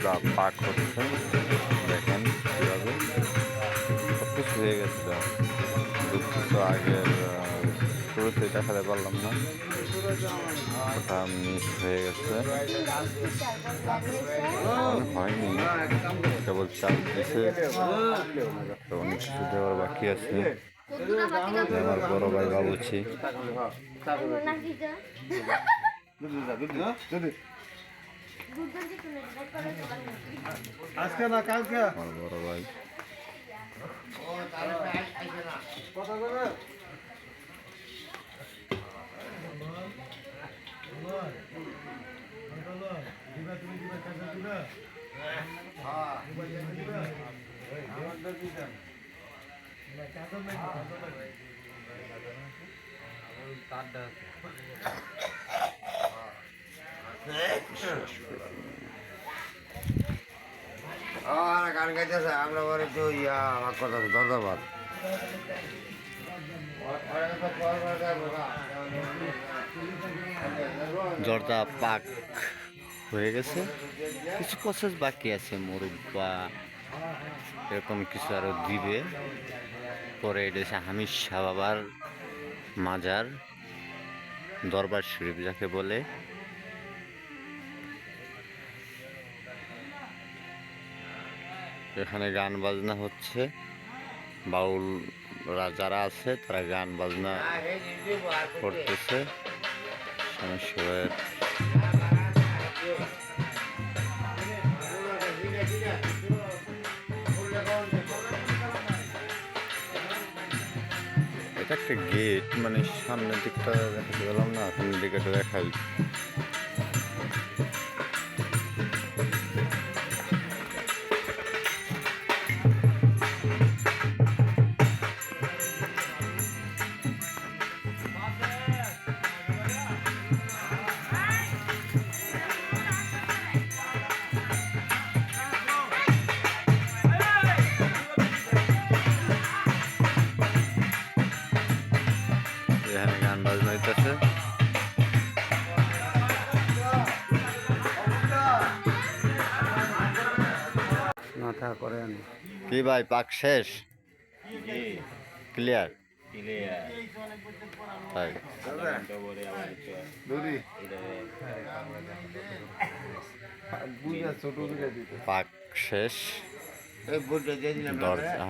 দরজা পাক হচ্ছে, দেখেন কীভাবে সব কিছু হয়ে গেছিল। দুঃখিত, আগের শুরুতে দেখাতে পারলাম না, ওটা মিস হয়ে গেছে। হয়নি, কেবল চাল দিছে, অনেক কিছু দেওয়ার বাকি আছে। আমার বড় ভাই বাবুছি, আজকে না কালকে আমার বড় ভাই। কথা বলে গান গাইতেছে আমরা বলে তো ইয়া আমার কথা ধন্যবাদ। দরজা পাক হয়ে গেছে, কিছু প্রসেস বাকি আছে, মুরগ বা এরকম কিছু আরো দিবে। পরে এটা হচ্ছে হামিদ শাহ বাবার মাজার, দরবার শরীফ যাকে বলে। এখানে গান বাজনা হচ্ছে, বাউলরা যারা আছে তারা গান বাজনা করতেছে। শমশেরের এটা একটা গেট, মানে সামনের দিকটা দেখাতে পেলাম না, সামনের দিকটা দেখাই। এখানে গান বাজনা হইতেছে। মাথা করেন কি ভাই, পাক শেষ? ক্লিয়ার? তাই পাক শেষ, এই বুঝে দিয়ে দিলাম দরজা